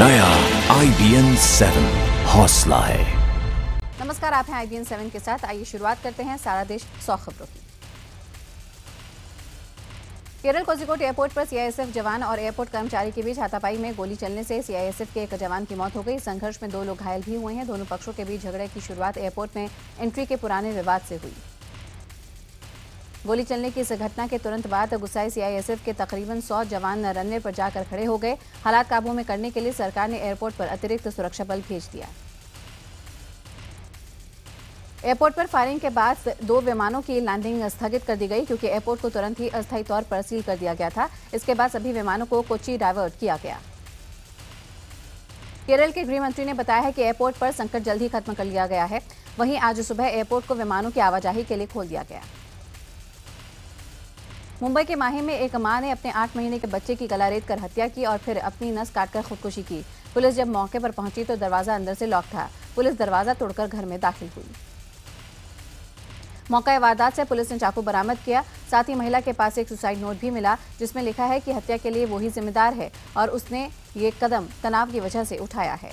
नया IBN 7 हौसला है। नमस्कार, आप हैं IBN 7 के साथ। आइए शुरुआत करते हैं सारा देश 100 खबरों की। केरल कोझिकोड एयरपोर्ट पर CISF जवान और एयरपोर्ट कर्मचारी के बीच हाथापाई में गोली चलने से CISF के एक जवान की मौत हो गई। संघर्ष में 2 लोग घायल भी हुए हैं। दोनों पक्षों के बीच झगड़े की शुरुआत एयरपोर्ट में एंट्री के पुराने विवाद से हुई। गोली चलने की इस घटना के तुरंत बाद गुस्साए CISF के तकरीबन 100 जवान रनवे पर जाकर खड़े हो गए। हालात काबू में करने के लिए सरकार ने एयरपोर्ट पर अतिरिक्त सुरक्षा बल भेज दिया। एयरपोर्ट पर फायरिंग के बाद 2 विमानों की लैंडिंग स्थगित कर दी गई क्योंकि एयरपोर्ट को तुरंत ही अस्थायी तौर पर सील कर दिया गया था। इसके बाद सभी विमानों को कोच्चि डायवर्ट किया गया। केरल के गृह मंत्री ने बताया है कि एयरपोर्ट पर संकट जल्द ही खत्म कर लिया गया है। वहीं आज सुबह एयरपोर्ट को विमानों की आवाजाही के लिए खोल दिया गया। मुंबई के माही में एक मां ने अपने 8 महीने के बच्चे की गला रेत कर हत्या की और फिर अपनी नस काटकर खुदकुशी की। पुलिस जब मौके पर पहुंची तो दरवाजा अंदर से लॉक था। पुलिस दरवाजा तोड़कर घर में दाखिल हुई। मौका वारदात से पुलिस ने चाकू बरामद किया। साथ ही महिला के पास एक सुसाइड नोट भी मिला जिसमें लिखा है कि हत्या के लिए वो ही जिम्मेदार है और उसने ये कदम तनाव की वजह से उठाया है।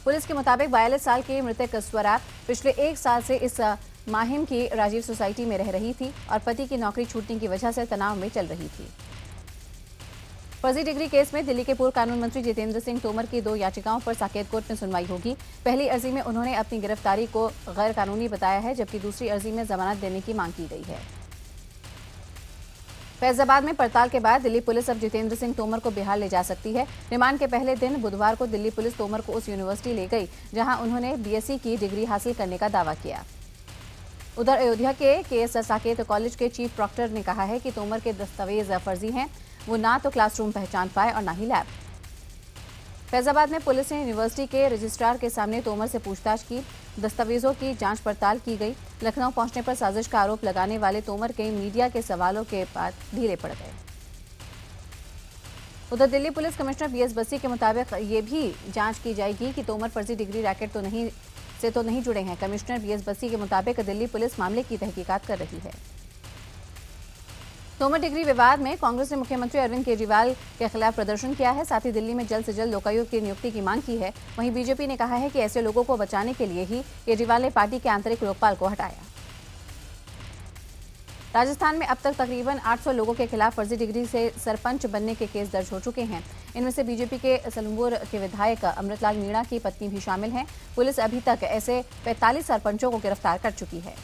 पुलिस के मुताबिक 42 साल की मृतक स्वरा पिछले 1 साल से इस माहिम की राजीव सोसाइटी में रह रही थी और पति की नौकरी छूटने की वजह से तनाव में चल रही थी। फर्जी डिग्री केस में दिल्ली के पूर्व कानून मंत्री जितेंद्र सिंह तोमर की 2 याचिकाओं पर साकेत कोर्ट में सुनवाई होगी। पहली अर्जी में उन्होंने अपनी गिरफ्तारी को गैर कानूनी बताया है, जबकि दूसरी अर्जी में जमानत देने की मांग की गई है। फैजाबाद में पड़ताल के बाद दिल्ली पुलिस अब जितेंद्र सिंह तोमर को बिहार ले जा सकती है। रिमांड के पहले दिन बुधवार को दिल्ली पुलिस तोमर को उस यूनिवर्सिटी ले गई जहां उन्होंने BSc की डिग्री हासिल करने का दावा किया। उधर अयोध्या के KS साकेत कॉलेज के चीफ प्रॉक्टर ने कहा है कि तोमर के दस्तावेज फर्जी हैं। वो ना तो क्लासरूम पहचान पाए और ना ही लैब। फैजाबाद में पुलिस ने यूनिवर्सिटी के रजिस्ट्रार के सामने तोमर से पूछताछ की। दस्तावेजों की जांच पड़ताल की गई। लखनऊ पहुंचने पर साजिश का आरोप लगाने वाले तोमर के मीडिया के सवालों के बाद ढीले पड़ गए। उधर Delhi police commissioner BS Bassi के मुताबिक ये भी जांच की जाएगी कि तोमर फर्जी डिग्री रैकेट तो नहीं जुड़े हैं। कमिश्नर BS बस्सी के मुताबिक दिल्ली पुलिस मामले की तहकीकात कर रही है। तोमर डिग्री विवाद में कांग्रेस ने मुख्यमंत्री अरविंद केजरीवाल के खिलाफ प्रदर्शन किया है। साथ ही दिल्ली में जल्द से जल्द लोकायुक्त की नियुक्ति की मांग की है। वहीं बीजेपी ने कहा है कि ऐसे लोगों को बचाने के लिए ही केजरीवाल ने पार्टी के आंतरिक लोकपाल को हटाया। राजस्थान में अब तक तकरीबन 800 लोगों के खिलाफ फर्जी डिग्री से सरपंच बनने के केस दर्ज हो चुके हैं। इनमें से बीजेपी के सलूमपुर के विधायक अमृतलाल मीणा की पत्नी भी शामिल हैं। पुलिस अभी तक ऐसे 45 सरपंचों को गिरफ्तार कर चुकी है।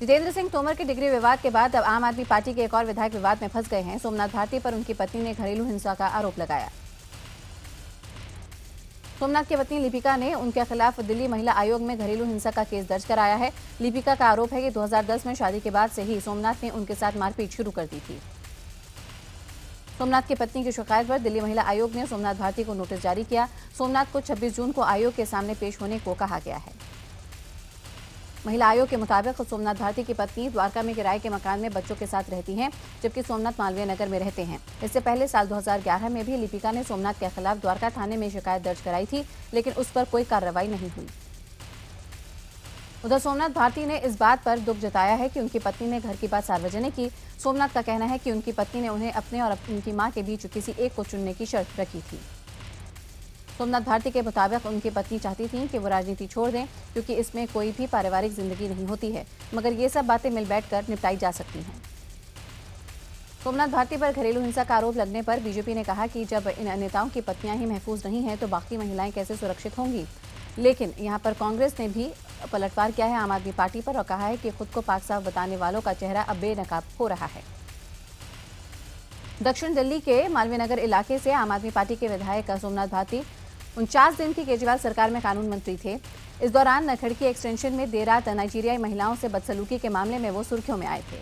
जितेंद्र सिंह तोमर के डिग्री विवाद के बाद अब आम आदमी पार्टी के एक और विधायक विवाद में फंस गए हैं। सोमनाथ भारती पर उनकी पत्नी ने घरेलू हिंसा का आरोप लगाया। सोमनाथ की पत्नी लिपिका ने उनके खिलाफ दिल्ली महिला आयोग में घरेलू हिंसा का केस दर्ज कराया है। लिपिका का आरोप है कि 2010 में शादी के बाद से ही सोमनाथ ने उनके साथ मारपीट शुरू कर दी थी। सोमनाथ की पत्नी की शिकायत पर दिल्ली महिला आयोग ने सोमनाथ भारती को नोटिस जारी किया। सोमनाथ को 26 जून को आयोग के सामने पेश होने को कहा गया है। महिला आयोग के मुताबिक सोमनाथ भारती की पत्नी द्वारका में किराए के मकान में बच्चों के साथ रहती हैं, जबकि सोमनाथ मालवीय नगर में रहते हैं। इससे पहले साल 2011 में भी लिपिका ने सोमनाथ के खिलाफ द्वारका थाने में शिकायत दर्ज कराई थी, लेकिन उस पर कोई कार्रवाई नहीं हुई। उधर सोमनाथ भारती ने इस बात पर दुख जताया है कि उनकी पत्नी ने घर की बात सार्वजनिक की। सोमनाथ का कहना है कि उनकी पत्नी ने उन्हें अपने और उनकी मां के बीच किसी एक को चुनने की शर्त रखी थी। सोमनाथ भारती के मुताबिक उनकी पत्नी चाहती थी कि वो राजनीति छोड़ दें क्योंकि इसमें कोई भी पारिवारिक जिंदगी नहीं होती है, मगर ये सब बातें मिल बैठकर निपटाई जा सकती हैं। सोमनाथ भारती पर घरेलू हिंसा का आरोप लगने पर बीजेपी ने कहा कि जब इन नेताओं की पत्नियां ही महफूज नहीं हैं तो बाकी महिलाएं कैसे सुरक्षित होंगी। लेकिन यहां पर कांग्रेस ने भी पलटवार किया है आम आदमी पार्टी पर और कहा है कि खुद को पाक साफ बताने वालों का चेहरा अब बेनकाब हो रहा है। दक्षिण दिल्ली के मालवीय नगर इलाके से आम आदमी पार्टी के विधायक सोमनाथ भारती 49 दिन की केजरीवाल सरकार में कानून मंत्री थे। इस दौरान खड़की एक्सटेंशन में देर रात नाइजीरियाई महिलाओं से बदसलूकी के मामले में वो सुर्खियों में आए थे।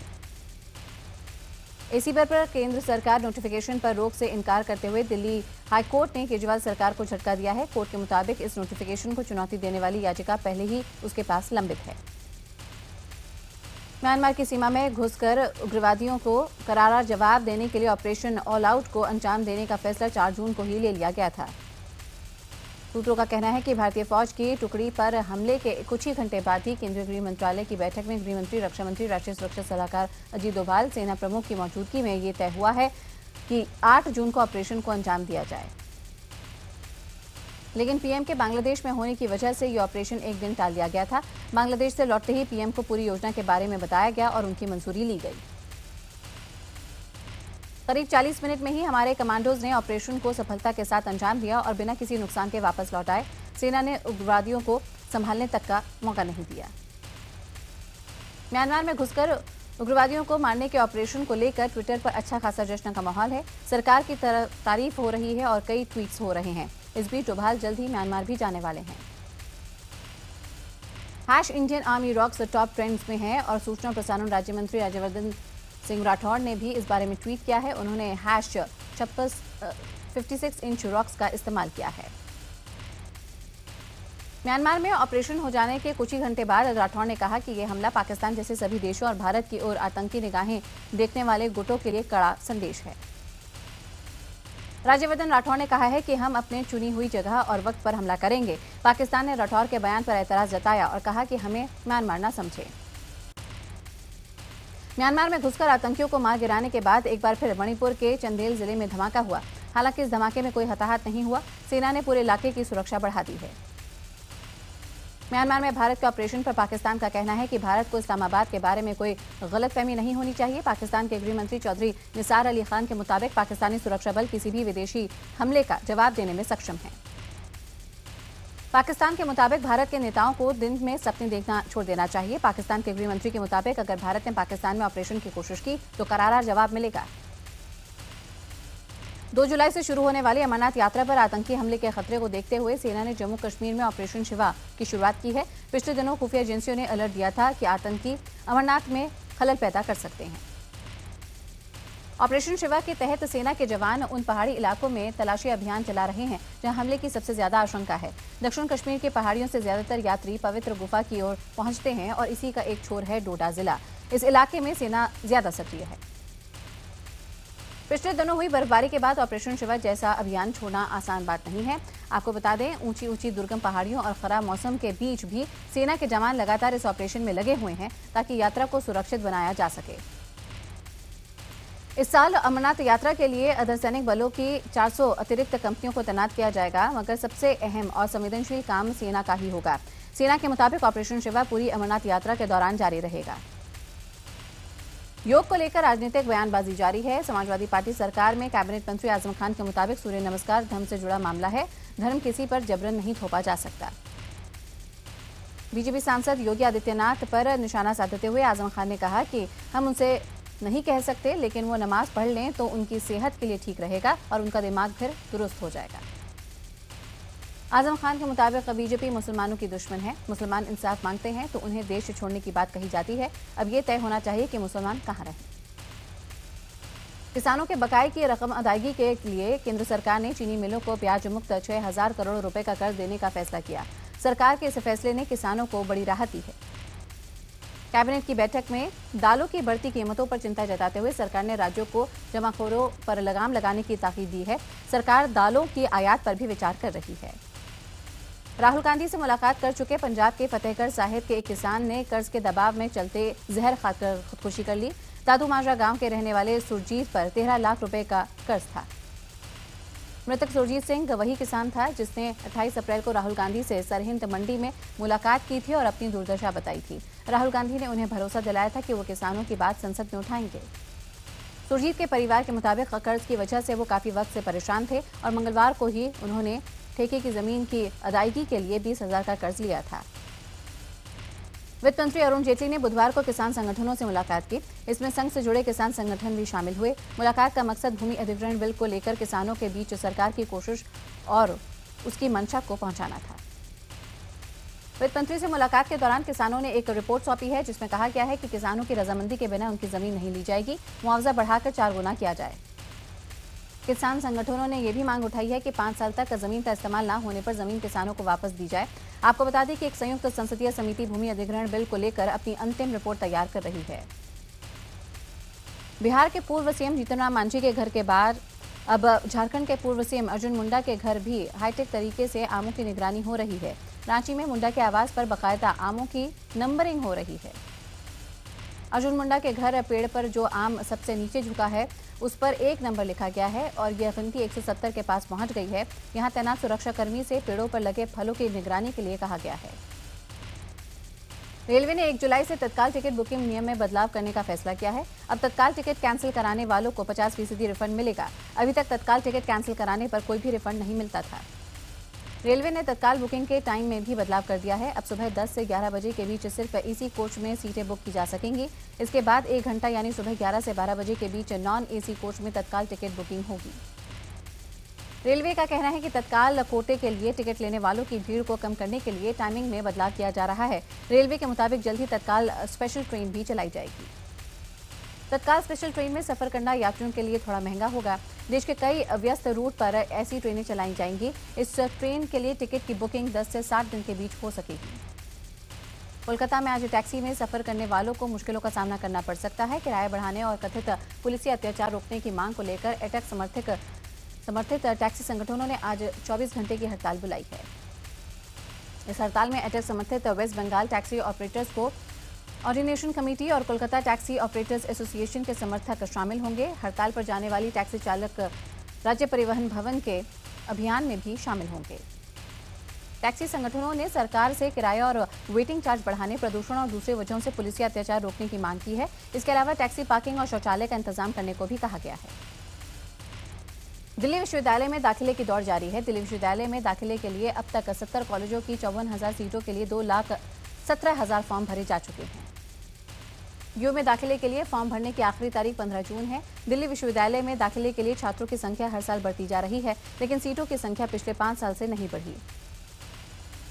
इसी पर केंद्र सरकार नोटिफिकेशन पर रोक से इनकार करते हुए दिल्ली हाईकोर्ट ने केजरीवाल सरकार को झटका दिया है। कोर्ट के मुताबिक इस नोटिफिकेशन को चुनौती देने वाली याचिका पहले ही उसके पास लंबित है। म्यांमार की सीमा में घुसकर उग्रवादियों को करारा जवाब देने के लिए ऑपरेशन ऑल आउट को अंजाम देने का फैसला 4 जून को ही ले लिया गया था। सूत्रों का कहना है कि भारतीय फौज की टुकड़ी पर हमले के कुछ ही घंटे बाद ही केंद्रीय गृह मंत्रालय की बैठक में गृह मंत्री, रक्षा मंत्री, राष्ट्रीय सुरक्षा सलाहकार अजीत डोभाल, सेना प्रमुख की मौजूदगी में ये तय हुआ है। कि 8 जून को ऑपरेशन को अंजाम दिया जाए, लेकिन पीएम के बांग्लादेश में होने की वजह से ये ऑपरेशन एक दिन टाल दिया गया था। बांग्लादेश से लौटते ही पीएम को पूरी योजना के बारे में बताया गया और उनकी मंजूरी ली गई। करीब 40 मिनट में ही हमारे कमांडोज ने ऑपरेशन को सफलता के साथ अंजाम दिया और बिना किसी नुकसान के वापस लौट आए। सेना ने उग्रवादियों को संभालने तक का मौका नहीं दिया। म्यांमार में घुसकर उग्रवादियों को मारने के ऑपरेशन को लेकर ट्विटर पर अच्छा खासा जश्न का माहौल है। सरकार की तारीफ हो रही है और कई ट्वीट्स हो रहे हैं। इस बीच डोभाल जल्द ही म्यांमार भी जाने वाले हैं। #Indian army rocks top trends में है और सूचना और प्रसारण राज्य मंत्री राज्यवर्धन सिंह राठौड़ ने भी इस बारे में ट्वीट किया है। उन्होंने #56 इंच रॉक्स का इस्तेमाल किया है। म्यांमार में ऑपरेशन हो जाने के कुछ ही घंटे बाद राठौड़ ने कहा कि यह हमला पाकिस्तान जैसे सभी देशों और भारत की ओर आतंकी निगाहें देखने वाले गुटों के लिए कड़ा संदेश है। राज्यवर्धन राठौड़ ने कहा है कि हम अपने चुनी हुई जगह और वक्त पर हमला करेंगे। पाकिस्तान ने राठौड़ के बयान पर एतराज जताया और कहा कि हमें म्यांमार न समझे। म्यांमार में घुसकर आतंकियों को मार गिराने के बाद एक बार फिर मणिपुर के चंदेल जिले में धमाका हुआ। हालांकि इस धमाके में कोई हताहत नहीं हुआ। सेना ने पूरे इलाके की सुरक्षा बढ़ा दी है। म्यांमार में भारत के ऑपरेशन पर पाकिस्तान का कहना है कि भारत को इस्लामाबाद के बारे में कोई गलतफहमी नहीं होनी चाहिए। पाकिस्तान के गृह मंत्री चौधरी निसार अली खान के मुताबिक पाकिस्तानी सुरक्षा बल किसी भी विदेशी हमले का जवाब देने में सक्षम है। पाकिस्तान के मुताबिक भारत के नेताओं को दिन में सपने देखना छोड़ देना चाहिए। पाकिस्तान के गृह मंत्री के मुताबिक अगर भारत ने पाकिस्तान में ऑपरेशन की कोशिश की तो करारा जवाब मिलेगा। 2 जुलाई से शुरू होने वाली अमरनाथ यात्रा पर आतंकी हमले के खतरे को देखते हुए सेना ने जम्मू कश्मीर में ऑपरेशन शिवा की शुरुआत की है। पिछले दिनों खुफिया एजेंसियों ने अलर्ट दिया था कि आतंकी अमरनाथ में खलल पैदा कर सकते हैं। ऑपरेशन शिवा के तहत सेना के जवान उन पहाड़ी इलाकों में तलाशी अभियान चला रहे हैं जहां हमले की सबसे ज्यादा आशंका है। दक्षिण कश्मीर के पहाड़ियों से ज्यादातर यात्री पवित्र गुफा की ओर पहुंचते हैं और इसी का एक छोर है डोडा जिला। इस इलाके में सेना ज्यादा सक्रिय है। पिछले दिनों हुई बर्फबारी के बाद ऑपरेशन शिवा जैसा अभियान छोड़ना आसान बात नहीं है। आपको बता दें, ऊंची ऊंची दुर्गम पहाड़ियों और खराब मौसम के बीच भी सेना के जवान लगातार इस ऑपरेशन में लगे हुए हैं ताकि यात्रा को सुरक्षित बनाया जा सके। इस साल अमरनाथ यात्रा के लिए अर्धसैनिक बलों की 400 अतिरिक्त कंपनियों को तैनात किया जाएगा, मगर सबसे अहम और संवेदनशील काम सेना का ही होगा। सेना के मुताबिक ऑपरेशन शिवा पूरी अमरनाथ यात्रा के दौरान जारी रहेगा। योग को लेकर राजनीतिक बयानबाजी जारी है। समाजवादी पार्टी सरकार में कैबिनेट मंत्री आजम खान के मुताबिक सूर्य नमस्कार धर्म से जुड़ा मामला है। धर्म किसी पर जबरन नहीं थोपा जा सकता। बीजेपी सांसद योगी आदित्यनाथ पर निशाना साधते हुए आजम खान ने कहा कि हम उनसे नहीं कह सकते, लेकिन वो नमाज पढ़ लें तो उनकी सेहत के लिए ठीक रहेगा और उनका दिमाग फिर दुरुस्त हो जाएगा। आजम खान के मुताबिक बीजेपी मुसलमानों की दुश्मन है। मुसलमान इंसाफ मांगते हैं तो उन्हें देश छोड़ने की बात कही जाती है। अब ये तय होना चाहिए कि मुसलमान कहाँ रहें। किसानों के बकाये की रकम अदायगी के लिए केंद्र सरकार ने चीनी मिलों को ब्याज मुक्त 6,000 करोड़ रुपए का कर्ज देने का फैसला किया। सरकार के इस फैसले ने किसानों को बड़ी राहत दी है। कैबिनेट की बैठक में दालों की बढ़ती कीमतों पर चिंता जताते हुए सरकार ने राज्यों को जमाखोरों पर लगाम लगाने की ताकीद दी है। सरकार दालों की आयात पर भी विचार कर रही है। राहुल गांधी से मुलाकात कर चुके पंजाब के फतेहगढ़ साहिब के एक किसान ने कर्ज के दबाव में चलते जहर खाकर खुदकुशी कर ली। दादू माजरा गांव के रहने वाले सुरजीत पर 13 लाख रुपए का कर्ज था। मृतक सुरजीत सिंह वही किसान था जिसने 28 अप्रैल को राहुल गांधी से सरहिंद मंडी में मुलाकात की थी और अपनी दुर्दशा बताई थी। राहुल गांधी ने उन्हें भरोसा दिलाया था कि वो किसानों की बात संसद में उठाएंगे। सुरजीत के परिवार के मुताबिक कर्ज की वजह से वो काफी वक्त से परेशान थे और मंगलवार को ही उन्होंने ठेके की जमीन की अदायगी के लिए 20,000 का कर्ज लिया था। वित्त मंत्री अरुण जेटली ने बुधवार को किसान संगठनों से मुलाकात की। इसमें संघ से जुड़े किसान संगठन भी शामिल हुए। मुलाकात का मकसद भूमि अधिग्रहण बिल को लेकर किसानों के बीच सरकार की कोशिश और उसकी मंशा को पहुंचाना था। वित्त मंत्री से मुलाकात के दौरान किसानों ने एक रिपोर्ट सौंपी है जिसमें कहा गया है कि किसानों की रजामंदी के बिना उनकी जमीन नहीं ली जाएगी। मुआवजा बढ़ाकर 4 गुना किया जाए। किसान संगठनों ने यह भी मांग उठाई है कि 5 साल तक जमीन का इस्तेमाल न होने पर जमीन किसानों को वापस दी जाए। आपको बता दें कि एक संयुक्त संसदीय समिति भूमि अधिग्रहण बिल को लेकर अपनी अंतिम रिपोर्ट तैयार कर रही है। बिहार के पूर्व सीएम जीतन राम मांझी के घर के बाद अब झारखंड के पूर्व सीएम अर्जुन मुंडा के घर भी हाईटेक तरीके से आमों की निगरानी हो रही है। रांची में मुंडा के आवास पर बाकायदा आमों की नंबरिंग हो रही है। अर्जुन मुंडा के घर पेड़ पर जो आम सबसे नीचे झुका है उस पर 1 नंबर लिखा गया है और यह गिनती 170 के पास पहुंच गई है। यहां तैनात सुरक्षाकर्मी से पेड़ों पर लगे फलों की निगरानी के लिए कहा गया है। रेलवे ने 1 जुलाई से तत्काल टिकट बुकिंग नियम में बदलाव करने का फैसला किया है। अब तत्काल टिकट कैंसिल कराने वालों को 50% रिफंड मिलेगा। अभी तक तत्काल टिकट कैंसिल कराने पर कोई भी रिफंड नहीं मिलता था। रेलवे ने तत्काल बुकिंग के टाइम में भी बदलाव कर दिया है। अब सुबह 10 से 11 बजे के बीच सिर्फ एसी कोच में सीटें बुक की जा सकेंगी। इसके बाद 1 घंटा यानी सुबह 11 से 12 बजे के बीच नॉन एसी कोच में तत्काल टिकट बुकिंग होगी। रेलवे का कहना है कि तत्काल कोटे के लिए टिकट लेने वालों की भीड़ को कम करने के लिए टाइमिंग में बदलाव किया जा रहा है। रेलवे के मुताबिक जल्द ही तत्काल स्पेशल ट्रेन भी चलाई जाएगी। तत्काल स्पेशल ट्रेन में सफर करना यात्रियों के लिए थोड़ा महंगा होगा। देश के कई व्यस्त रूट पर ऐसी ट्रेनें चलाई जाएंगी। इस ट्रेन के लिए टिकट की बुकिंग 10 से 60 दिन के बीच हो सकेगी। कोलकाता में आज टैक्सी में सफर करने वालों को मुश्किलों का सामना करना पड़ सकता है। किराया बढ़ाने और कथित पुलिसी अत्याचार रोकने की मांग को लेकर एटैक समर्थित टैक्सी संगठनों ने आज 24 घंटे की हड़ताल बुलाई है। इस हड़ताल में एटैक समर्थित वेस्ट बंगाल टैक्सी ऑपरेटर्स को ऑर्डिनेशन कमेटी और कोलकाता टैक्सी ऑपरेटर्स एसोसिएशन के समर्थक शामिल होंगे। हड़ताल पर जाने वाली टैक्सी चालक राज्य परिवहन भवन के अभियान में भी शामिल होंगे। टैक्सी संगठनों ने सरकार से किराया और वेटिंग चार्ज बढ़ाने, प्रदूषण और दूसरे वजहों से पुलिसी अत्याचार रोकने की मांग की है। इसके अलावा टैक्सी पार्किंग और शौचालय का इंतजाम करने को भी कहा गया है। दिल्ली विश्वविद्यालय में दाखिले की दौड़ जारी है। दिल्ली विश्वविद्यालय में दाखिले के लिए अब तक 70 कॉलेजों की 54,000 सीटों के लिए 2,17,000 फॉर्म भरे जा चुके हैं। यू में दाखिले के लिए फॉर्म भरने की आखिरी तारीख 15 जून है। दिल्ली विश्वविद्यालय में दाखिले के लिए छात्रों की संख्या हर साल बढ़ती जा रही है, लेकिन सीटों की संख्या पिछले 5 साल से नहीं बढ़ी।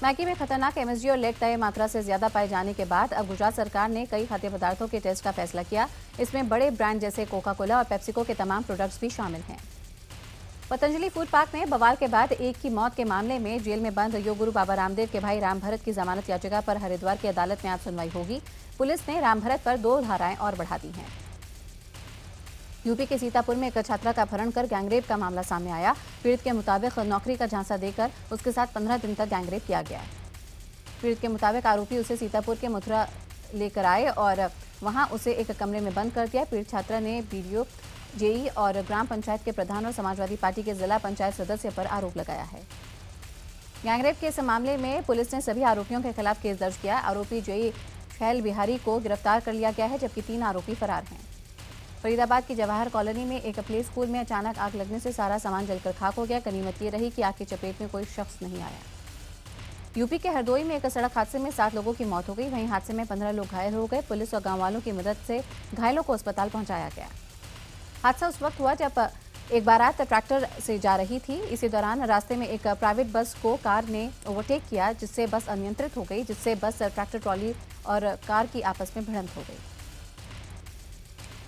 मैगी में खतरनाक एमएसजी और लेड तय मात्रा से ज्यादा पाए जाने के बाद अब गुजरात सरकार ने कई खाद्य पदार्थों के टेस्ट का फैसला किया। इसमें बड़े ब्रांड जैसे कोका कोला और पेप्सिको के तमाम प्रोडक्ट्स भी शामिल हैं। पतंजलि फूड पार्क में बवाल के बाद एक की मौत के मामले में जेल में बंद योग गुरु बाबा रामदेव के भाई राम भरत की जमानत याचिका पर हरिद्वार की अदालत में आज सुनवाई होगी। पुलिस ने राम भरत पर 2 धाराएं और बढ़ा दी हैं। यूपी के सीतापुर में एक छात्रा का अपहरण कर गैंगरेप का मामला सामने आया। पीड़ित के मुताबिक नौकरी का झांसा देकर उसके साथ 15 दिन तक गैंगरेप किया गया। पीड़ित के मुताबिक आरोपी उसे सीतापुर के मथुरा लेकर आए और वहां उसे एक कमरे में बंद कर दिया। पीड़ित छात्रा ने बीडीओ, जेई और ग्राम पंचायत के प्रधान और समाजवादी पार्टी के जिला पंचायत सदस्य पर आरोप लगाया है। गैंगरेप के इस मामले में पुलिस ने सभी आरोपियों के खिलाफ केस दर्ज किया। आरोपी जेई शैल बिहारी को गिरफ्तार कर लिया गया है, जबकि 3 आरोपी फरार हैं। फरीदाबाद की जवाहर कॉलोनी में एक प्ले स्कूल में अचानक आग लगने से सारा सामान जलकर खाक हो गया। गनीमत ये रही कि आग की चपेट में कोई शख्स नहीं आया। यूपी के हरदोई में एक सड़क हादसे में 7 लोगों की मौत हो गई। वहीं हादसे में 15 लोग घायल हो गए। पुलिस और गांव वालों की मदद से घायलों को अस्पताल पहुंचाया गया। हादसा उस वक्त हुआ जब एक बारात ट्रैक्टर से जा रही थी। इसी दौरान रास्ते में एक प्राइवेट बस को कार ने ओवरटेक किया, जिससे बस अनियंत्रित हो गई, जिससे बस, ट्रैक्टर ट्रॉली और कार की आपस में भिड़ंत हो गई।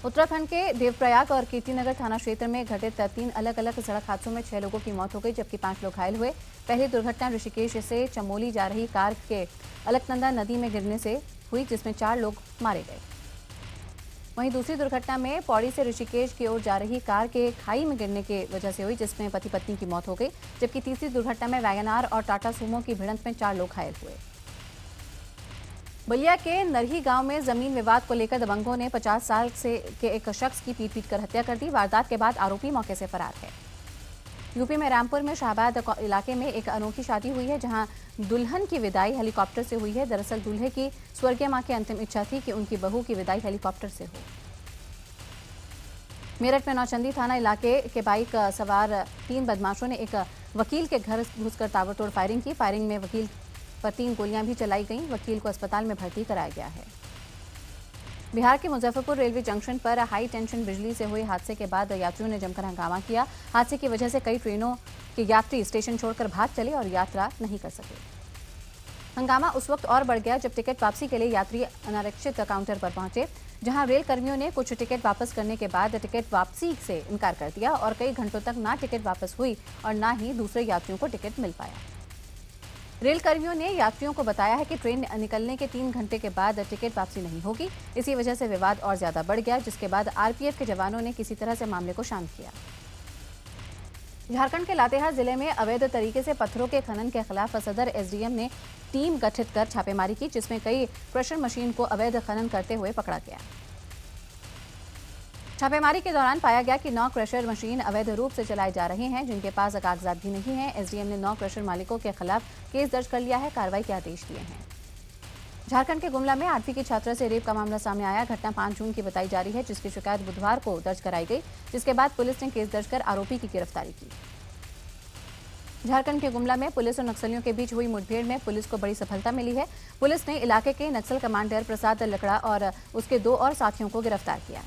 उत्तराखंड के देवप्रयाग और कीर्तिनगर थाना क्षेत्र में घटित 3 अलग अलग सड़क हादसों में 6 लोगों की मौत हो गई, जबकि 5 लोग घायल हुए। पहली दुर्घटना ऋषिकेश से चमोली जा रही कार के अलकनंदा नदी में गिरने से हुई, जिसमें 4 लोग मारे गए। वहीं दूसरी दुर्घटना में पौड़ी से ऋषिकेश की ओर जा रही कार के खाई में गिरने की वजह से हुई, जिसमें पति पत्नी की मौत हो गई, जबकि तीसरी दुर्घटना में वैगनार और टाटा सूमो की भिड़ंत में 4 लोग घायल हुए। बलिया के नरही गांव में जमीन विवाद को लेकर दबंगों ने 50 साल से के एक शख्स की पीट कर हत्या कर दी। वारदात के बाद आरोपी मौके से फरार है। यूपी में रामपुर में शाहबाद इलाके में एक अनोखी शादी हुई है, जहां दुल्हन की विदाई हेलीकॉप्टर से हुई है। दरअसल दूल्हे की स्वर्गीय मां की अंतिम इच्छा थी कि उनकी बहू की विदाई हेलीकॉप्टर से हो। मेरठ में नौचंदी थाना इलाके के बाइक सवार 3 बदमाशों ने एक वकील के घर घुसकर ताबड़तोड़ फायरिंग की। फायरिंग में वकील पर 3 गोलियां भी चलाई गईं। वकील को अस्पताल में भर्ती कराया गया है। बिहार के मुजफ्फरपुर रेलवे जंक्शन पर हाई टेंशन बिजली से हुए हादसे के बाद यात्रियों ने जमकर हंगामा किया। हादसे की वजह से कई ट्रेनों के यात्री स्टेशन छोड़कर भाग चले और यात्रा नहीं कर सके। हंगामा उस वक्त और बढ़ गया जब टिकट वापसी के लिए यात्री अनारक्षित काउंटर पर पहुंचे, जहां रेल कर्मियों ने कुछ टिकट वापस करने के बाद टिकट वापसी से इनकार कर दिया और कई घंटों तक ना टिकट वापस हुई और ना ही दूसरे यात्रियों को टिकट मिल पाया। रेल कर्मियों ने यात्रियों को बताया है कि ट्रेन निकलने के 3 घंटे के बाद टिकट वापसी नहीं होगी। इसी वजह से विवाद और ज्यादा बढ़ गया, जिसके बाद आरपीएफ के जवानों ने किसी तरह से मामले को शांत किया। झारखंड के लातेहार जिले में अवैध तरीके से पत्थरों के खनन के खिलाफ सदर एसडीएम ने टीम गठित कर छापेमारी की, जिसमें कई क्रशर मशीन को अवैध खनन करते हुए पकड़ा गया। छापेमारी के दौरान पाया गया कि 9 क्रशर मशीन अवैध रूप से चलाई जा रही हैं, जिनके पास कागजात भी नहीं हैं। एसडीएम ने 9 क्रशर मालिकों के खिलाफ केस दर्ज कर लिया है, कार्रवाई के आदेश दिए हैं। झारखंड के गुमला में 8वीं की छात्रा से रेप का मामला सामने आया। घटना 5 जून की बताई जा रही है, जिसकी शिकायत बुधवार को दर्ज कराई गई, जिसके बाद पुलिस ने केस दर्ज कर आरोपी की गिरफ्तारी की। झारखंड के गुमला में पुलिस और नक्सलियों के बीच हुई मुठभेड़ में पुलिस को बड़ी सफलता मिली है। पुलिस ने इलाके के नक्सल कमांडर प्रसाद लकड़ा और उसके 2 और साथियों को गिरफ्तार किया।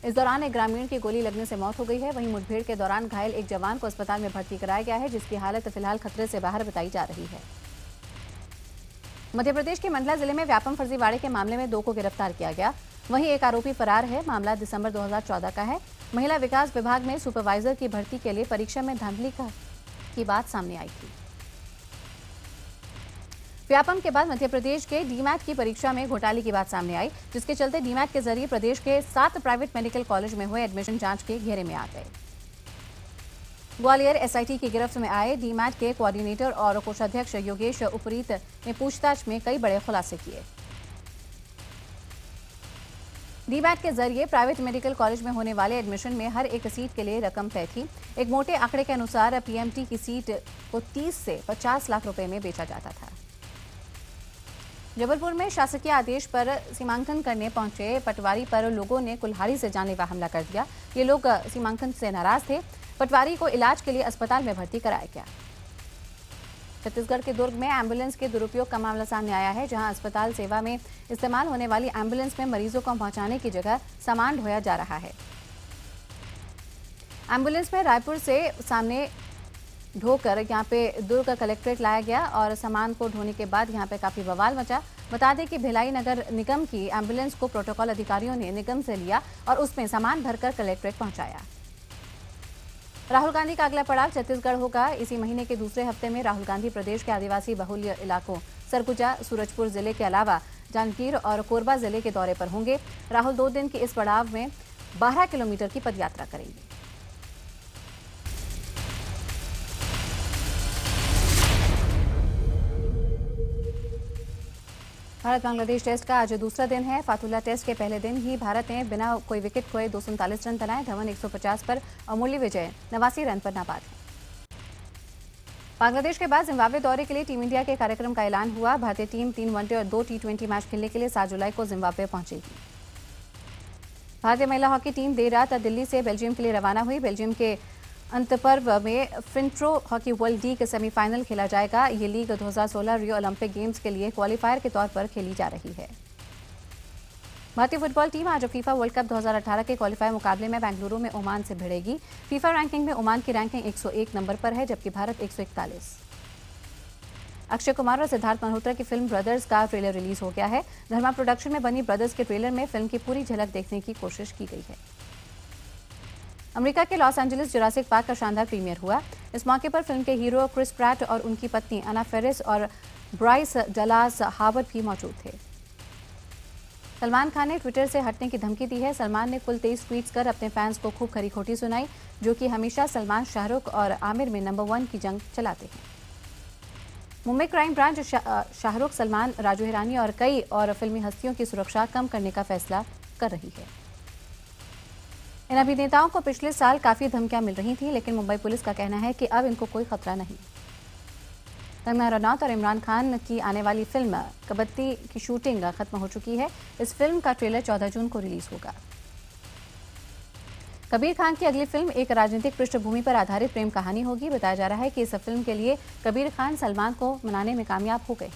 इस दौरान एक ग्रामीण की गोली लगने से मौत हो गई है। वहीं मुठभेड़ के दौरान घायल एक जवान को अस्पताल में भर्ती कराया गया है, जिसकी हालत फिलहाल खतरे से बाहर बताई जा रही है। मध्य प्रदेश के मंडला जिले में व्यापम फर्जीवाड़े के मामले में 2 को गिरफ्तार किया गया। वहीं एक आरोपी फरार है। मामला दिसंबर 2014 का है। महिला विकास विभाग में सुपरवाइजर की भर्ती के लिए परीक्षा में धांधली की बात सामने आई थी। व्यापम के बाद मध्य प्रदेश के डीमैट की परीक्षा में घोटाले की बात सामने आई, जिसके चलते डीमैट के जरिए प्रदेश के 7 प्राइवेट मेडिकल कॉलेज में हुए एडमिशन जांच के घेरे में आ गए। ग्वालियर एसआईटी की गिरफ्त में आए डीमैट के कोऑर्डिनेटर और कोषाध्यक्ष योगेश उपरीत ने पूछताछ में कई बड़े खुलासे किए। डीमैट के जरिए प्राइवेट मेडिकल कॉलेज में होने वाले एडमिशन में हर एक सीट के लिए रकम तय थी। एक मोटे आंकड़े के अनुसार पीएमटी की सीट को 30 से 50 लाख रुपए में बेचा जाता था। जबलपुर में शासकीय आदेश पर सीमांकन करने पहुंचे पटवारी पर लोगों ने कुल्हाड़ी से जानलेवा हमला कर दिया। ये लोग सीमांकन से नाराज थे। पटवारी को इलाज के लिए अस्पताल में भर्ती कराया गया। छत्तीसगढ़ के दुर्ग में एम्बुलेंस के दुरुपयोग का मामला सामने आया है, जहां अस्पताल सेवा में इस्तेमाल होने वाली एम्बुलेंस में मरीजों को पहुंचाने की जगह सामान ढोया जा रहा है। एम्बुलेंस में रायपुर से सामने ढोकर यहां पे दुर्ग कलेक्ट्रेट लाया गया और सामान को ढोने के बाद यहां पे काफी बवाल मचा। बता दें कि भिलाई नगर निगम की एम्बुलेंस को प्रोटोकॉल अधिकारियों ने निगम से लिया और उसमें सामान भरकर कलेक्ट्रेट पहुंचाया। राहुल गांधी का अगला पड़ाव छत्तीसगढ़ होगा। इसी महीने के दूसरे हफ्ते में राहुल गांधी प्रदेश के आदिवासी बहुल्य इलाकों सरगुजा, सूरजपुर जिले के अलावा जांजगीर और कोरबा जिले के दौरे पर होंगे। राहुल 2 दिन के इस पड़ाव में 12 किलोमीटर की पदयात्रा करेंगे। भारत बांग्लादेश टेस्ट का आज दूसरा दिन है। फातुल्ला टेस्ट के पहले दिन ही भारत ने बिना कोई विकेट खोए 239 रन बनाए। धवन 150 पर और मुरली विजय 89 रन पर नाबाद है। बांग्लादेश के बाद जिम्बाब्वे दौरे के लिए टीम इंडिया के कार्यक्रम का ऐलान हुआ। भारतीय टीम 3 वनडे और 2 T20 मैच खेलने के लिए 7 जुलाई को जिम्बाब्वे पहुंचेगी। भारतीय महिला हॉकी टीम देर रात दिल्ली से बेल्जियम के लिए रवाना हुई। बेल्जियम के अंतपर्व में फिंट्रो हॉकी वर्ल्ड लीग सेमीफाइनल खेला जाएगा। ये लीग 2016 रियो ओलंपिक गेम्स के लिए क्वालिफायर के तौर पर खेली जा रही है। भारतीय फुटबॉल टीम आज फीफा वर्ल्ड कप 2018 के क्वालिफायर मुकाबले में बेंगलुरु में ओमान से भिड़ेगी। फीफा रैंकिंग में ओमान की रैंकिंग 101 नंबर पर है, जबकि भारत 141। अक्षय कुमार और सिद्धार्थ मल्होत्रा की फिल्म ब्रदर्स का ट्रेलर रिलीज हो गया है। धर्मा प्रोडक्शन में बनी ब्रदर्स के ट्रेलर में फिल्म की पूरी झलक देखने की कोशिश की गई है। अमेरिका के लॉस एंजलिस जुरासिक पार्क का शानदार प्रीमियर हुआ। इस मौके पर फिल्म के हीरो क्रिस प्रैट और उनकी पत्नी अना फेरिस और ब्राइस डलास हावर्ड भी मौजूद थे। सलमान खान ने ट्विटर से हटने की धमकी दी है। सलमान ने कुल 23 ट्वीट्स कर अपने फैंस को खूब खरी खोटी सुनाई, जो कि हमेशा सलमान, शाहरुख और आमिर में नंबर 1 की जंग चलाते हैं। मुंबई क्राइम ब्रांच शाहरुख, सलमान, राजू हिरानी और कई और फिल्मी हस्तियों की सुरक्षा कम करने का फैसला कर रही है। इन अभिनेताओं को पिछले साल काफी धमकियां मिल रही थी, लेकिन मुंबई पुलिस का कहना है कि अब इनको कोई खतरा नहीं। कंगना रनौत और इमरान खान की आने वाली फिल्म कबड्डी की शूटिंग खत्म हो चुकी है। इस फिल्म का ट्रेलर 14 जून को रिलीज होगा। कबीर खान की अगली फिल्म एक राजनीतिक पृष्ठभूमि पर आधारित प्रेम कहानी होगी। बताया जा रहा है कि इस फिल्म के लिए कबीर खान सलमान को मनाने में कामयाब हो गए।